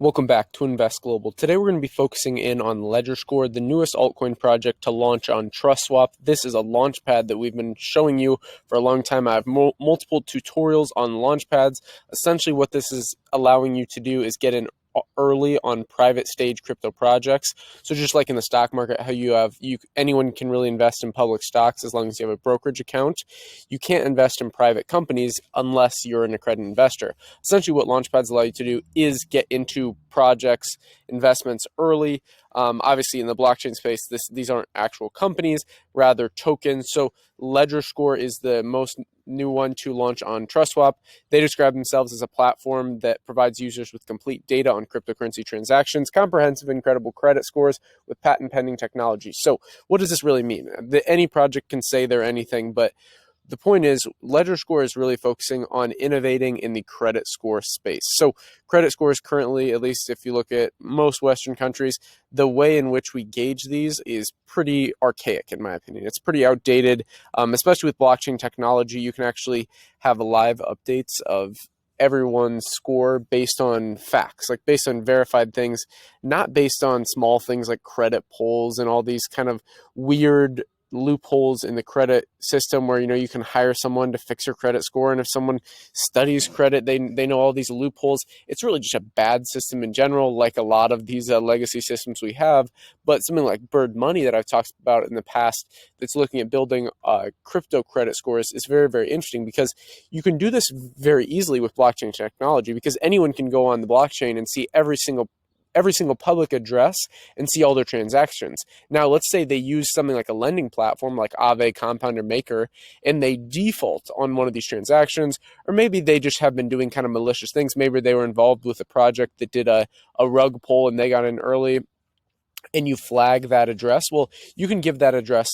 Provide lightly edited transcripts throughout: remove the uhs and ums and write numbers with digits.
Welcome back to Invest Global. Today we're going to be focusing in on LedgerScore, the newest altcoin project to launch on TrustSwap. This is a Launchpad that we've been showing you for a long time. I have multiple tutorials on Launchpads. Essentially what this is allowing you to do is get in early on private stage crypto projects. So just like in the stock market, how anyone can really invest in public stocks as long as you have a brokerage account. You can't invest in private companies unless you're an accredited investor. Essentially what Launchpads allow you to do is get into projects, investments early. Obviously in the blockchain space, these aren't actual companies, rather tokens. So LedgerScore is the most new one to launch on TrustSwap. They describe themselves as a platform that provides users with complete data on cryptocurrency transactions, comprehensive and credible credit scores with patent pending technology. So what does this really mean? Any project can say they're anything, but the point is, LedgerScore is really focusing on innovating in the credit score space. So credit scores currently, at least if you look at most Western countries, the way in which we gauge these is pretty archaic, in my opinion. It's pretty outdated, especially with blockchain technology. You can actually have live updates of everyone's score based on facts, like based on verified things, not based on small things like credit polls and all these kind of weird loopholes in the credit system where you can hire someone to fix your credit score, and if someone studies credit, they know all these loopholes. It's really just a bad system in general, like a lot of these legacy systems we have. But something like Bird Money that I've talked about in the past, that's looking at building crypto credit scores, is very, very interesting because you can do this very easily with blockchain technology, because anyone can go on the blockchain and see every single public address and see all their transactions. Now, let's say they use something like a lending platform like Aave, Compound, or Maker, and they default on one of these transactions, or maybe they just have been doing kind of malicious things. Maybe they were involved with a project that did a rug pull and they got in early, and you flag that address. Well, you can give that address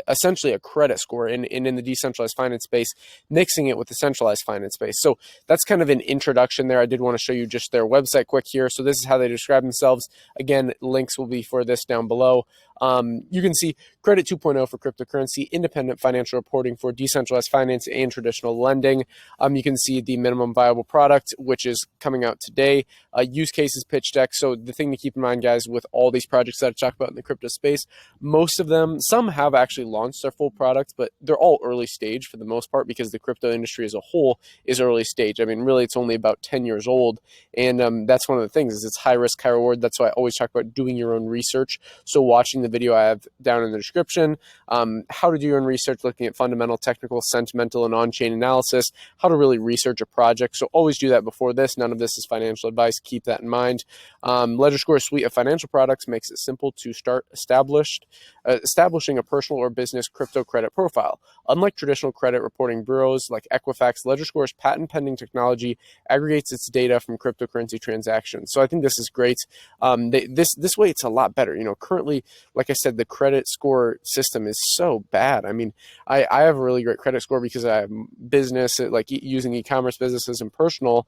essentially a credit score in the decentralized finance space, mixing it with the centralized finance space. So that's kind of an introduction there. I did want to show you just their website quick here. So this is how they describe themselves. Again, links will be for this down below. You can see Credit 2.0 for cryptocurrency, independent financial reporting for decentralized finance and traditional lending. You can see the minimum viable product, which is coming out today. Use cases, pitch deck. So the thing to keep in mind, guys, with all these projects that I talked about in the crypto space, most of them, some have actually launched their full products, but they're all early stage for the most part, because the crypto industry as a whole is early stage. I mean, really, it's only about 10 years old. And that's one of the things, is it's high risk, high reward. That's why I always talk about doing your own research. So watching the video I have down in the description, how to do your own research, looking at fundamental, technical, sentimental, and on-chain analysis, how to really research a project. So always do that before this. None of this is financial advice. Keep that in mind. LedgerScore's suite of financial products makes it simple to start establishing a personal or business crypto credit profile. Unlike traditional credit reporting bureaus like Equifax, LedgerScore's patent-pending technology aggregates its data from cryptocurrency transactions. So I think this is great. This way it's a lot better. Currently, like I said, the credit score system is so bad. I mean, I have a really great credit score because I have business, like using e-commerce businesses and personal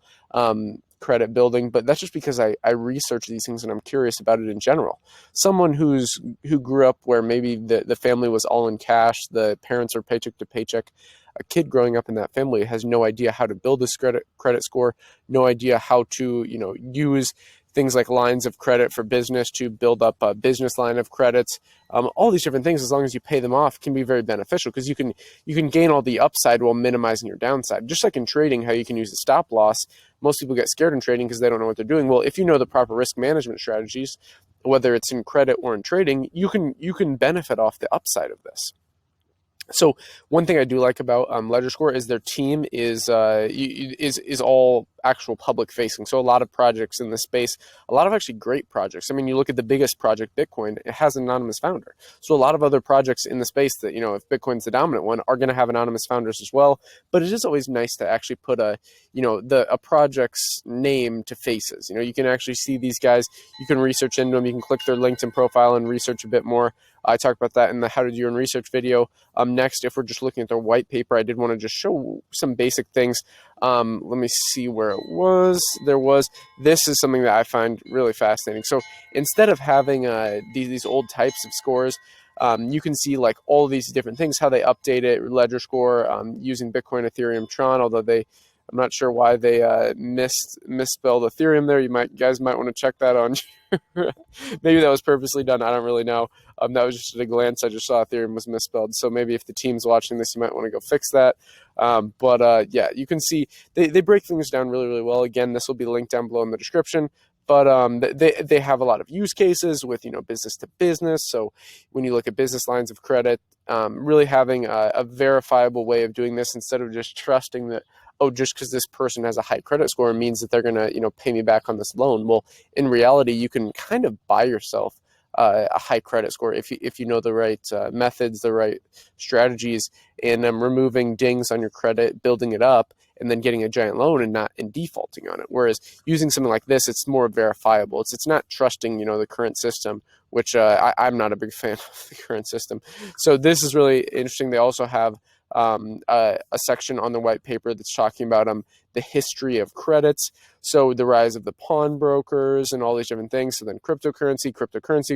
credit building, but that's just because I research these things and I'm curious about it in general. Someone who grew up where maybe the family was all in cash, the parents are paycheck to paycheck, a kid growing up in that family has no idea how to build this credit score, no idea how to use things like lines of credit for business to build up a business line of credits. All these different things, as long as you pay them off, can be very beneficial, because you can gain all the upside while minimizing your downside. Just like in trading, how you can use a stop loss. Most people get scared in trading because they don't know what they're doing. Well, if you know the proper risk management strategies, whether it's in credit or in trading, you can benefit off the upside of this. So one thing I do like about LedgerScore is their team is all actual public facing. So a lot of projects in this space, a lot of actually great projects. I mean, you look at the biggest project, Bitcoin, it has an anonymous founder. So a lot of other projects in the space that, if Bitcoin's the dominant one, are going to have anonymous founders as well. But it is always nice to actually put a project's name to faces. You can actually see these guys, you can research into them, you can click their LinkedIn profile and research a bit more. I talked about that in the how to do your own research video. Next, if we're just looking at their white paper, I did want to just show some basic things. Let me see where it was. This is something that I find really fascinating. So instead of having these old types of scores, you can see like all these different things, how they update it, LedgerScore, using Bitcoin, Ethereum, Tron, although they I'm not sure why they misspelled Ethereum there. You guys might want to check that on. Maybe that was purposely done. I don't really know. That was just at a glance. I just saw Ethereum was misspelled. So maybe if the team's watching this, you might want to go fix that. Yeah, you can see they break things down really, really well. Again, this will be linked down below in the description. But they have a lot of use cases with business to business. So when you look at business lines of credit, really having a verifiable way of doing this instead of just trusting that, oh, just because this person has a high credit score means that they're going to pay me back on this loan. Well, in reality, you can kind of buy yourself a high credit score if you know the right methods, the right strategies, and removing dings on your credit, building it up, and then getting a giant loan and defaulting on it. Whereas using something like this, it's more verifiable. It's not trusting the current system, which I'm not a big fan of the current system. So this is really interesting. They also have a section on the white paper that's talking about the history of credits. So the rise of the pawnbrokers and all these different things. So then cryptocurrency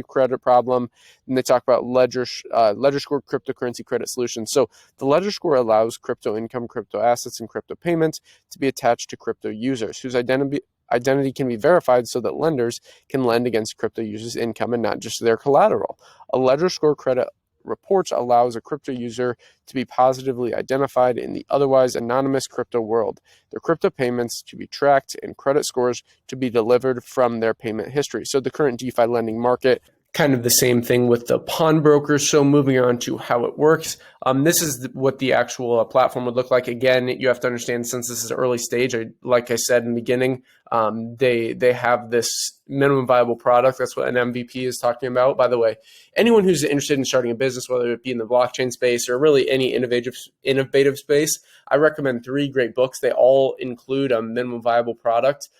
credit problem. And they talk about LedgerScore cryptocurrency credit solutions. So the LedgerScore allows crypto income, crypto assets, and crypto payments to be attached to crypto users whose identity can be verified so that lenders can lend against crypto users' income and not just their collateral. A LedgerScore credit report allows a crypto user to be positively identified in the otherwise anonymous crypto world, their crypto payments to be tracked, and credit scores to be delivered from their payment history. So the current DeFi lending market, kind of the same thing with the pawnbrokers. So moving on to how it works. This is what the actual platform would look like. Again, you have to understand, since this is early stage, like I said in the beginning, they have this minimum viable product. That's what an MVP is talking about. By the way, anyone who's interested in starting a business, whether it be in the blockchain space or really any innovative space, I recommend 3 great books. They all include a minimum viable product.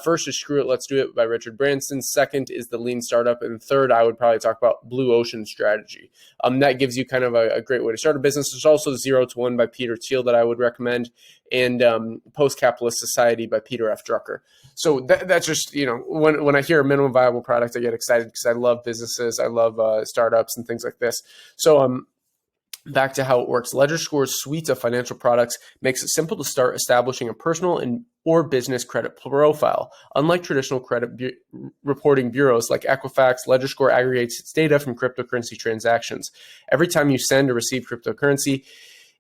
First is Screw It, Let's Do It by Richard Branson. Second is The Lean Startup. And third, I would probably talk about Blue Ocean Strategy. That gives you kind of a great way to start a business. There's also 0 to 1 by Peter Thiel that I would recommend, and Post-Capitalist Society by Peter F. Drucker. So that's just, when I hear a minimum viable product, I get excited because I love businesses. I love startups and things like this. So back to how it works. LedgerScore's suite of financial products makes it simple to start establishing a personal or business credit profile. Unlike traditional credit reporting bureaus like Equifax, LedgerScore aggregates its data from cryptocurrency transactions. Every time you send or receive cryptocurrency,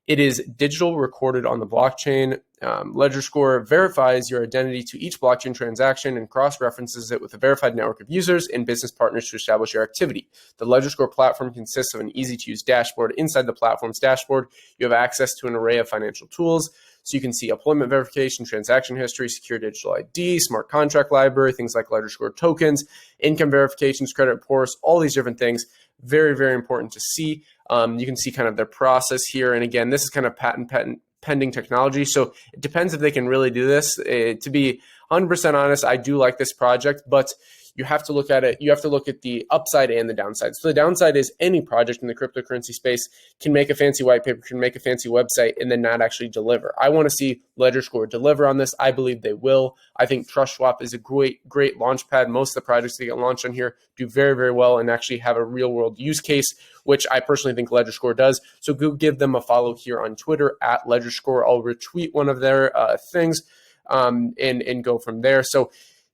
it is digital, recorded on the blockchain. LedgerScore verifies your identity to each blockchain transaction and cross-references it with a verified network of users and business partners to establish your activity. The LedgerScore platform consists of an easy-to-use dashboard. Inside the platform's dashboard, you have access to an array of financial tools. So you can see employment verification, transaction history, secure digital ID, smart contract library, things like LedgerScore tokens, income verifications, credit reports, all these different things. Very, very important to see. You can see kind of their process here. And again, this is kind of patent pending technology. So it depends if they can really do this. To be 100% honest, I do like this project, but you have to look at it. You have to look at the upside and the downside. So the downside is any project in the cryptocurrency space can make a fancy white paper, can make a fancy website, and then not actually deliver. I want to see LedgerScore deliver on this. I believe they will. I think TrustSwap is a great launch pad. Most of the projects that get launched on here do very, very well and actually have a real world use case, which I personally think LedgerScore does. So go give them a follow here on Twitter at LedgerScore. I'll retweet one of their things and go from there. So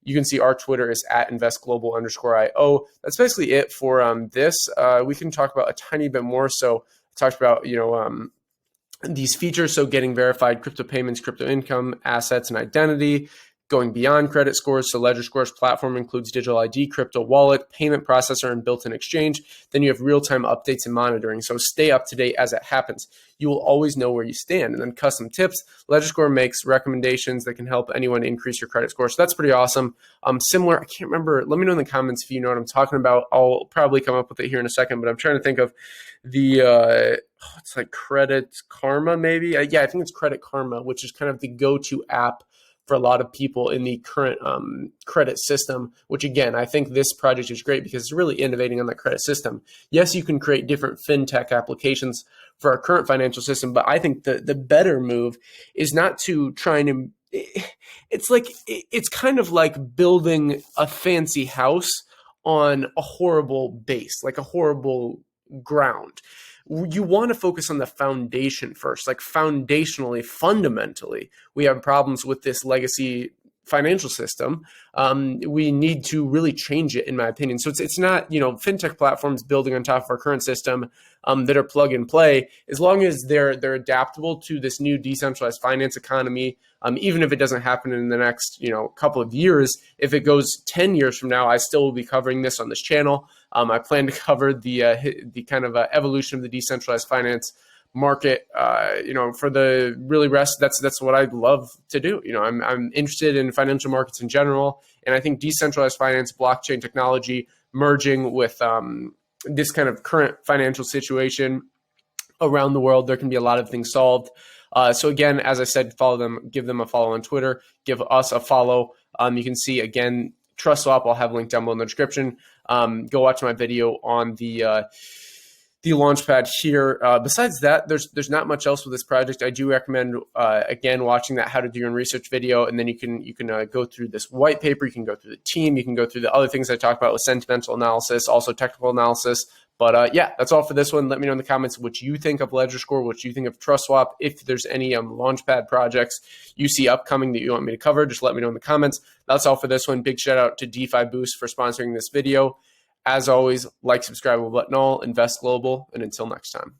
you can see our Twitter is at investglobal_IO. That's basically it for this. We can talk about a tiny bit more. So I talked about, these features. So getting verified crypto payments, crypto income, assets, and identity. Going beyond credit scores, so LedgerScore's platform includes digital ID, crypto wallet, payment processor, and built-in exchange. Then you have real-time updates and monitoring, so stay up to date as it happens. You will always know where you stand. And then custom tips, LedgerScore makes recommendations that can help anyone increase your credit score. So that's pretty awesome. Similar, I can't remember. Let me know in the comments if you know what I'm talking about. I'll probably come up with it here in a second, but I'm trying to think of the it's like Credit Karma, maybe. Yeah, I think it's Credit Karma, which is kind of the go-to app for a lot of people in the current credit system, which again, I think this project is great because it's really innovating on the credit system. Yes, you can create different fintech applications for our current financial system, but I think the better move is not to try and, it's kind of like building a fancy house on a horrible base, like a horrible ground. you want to focus on the foundation first. Like foundationally, fundamentally, we have problems with this legacy financial system. We need to really change it, in my opinion. So it's not, fintech platforms building on top of our current system that are plug and play. As long as they're adaptable to this new decentralized finance economy, even if it doesn't happen in the next couple of years, if it goes 10 years from now, I still will be covering this on this channel. I plan to cover the kind of evolution of the decentralized finance market, for the really rest. That's what I'd love to do. I'm interested in financial markets in general, and I think decentralized finance, blockchain technology merging with this kind of current financial situation around the world, there can be a lot of things solved. So again, as I said, follow them, give them a follow on Twitter, give us a follow. You can see again, TrustSwap, I'll have a link down below in the description. Go watch my video on the Launchpad here. Besides that, there's not much else with this project. I do recommend again watching that how to do your own research video, and then you can go through this white paper. You can go through the team. You can go through the other things I talked about with sentimental analysis, also technical analysis. But yeah, that's all for this one. Let me know in the comments what you think of LedgerScore, what you think of TrustSwap. If there's any Launchpad projects you see upcoming that you want me to cover, just let me know in the comments. That's all for this one. Big shout out to DeFi Boost for sponsoring this video. As always, like, subscribe, button all, invest global, and until next time.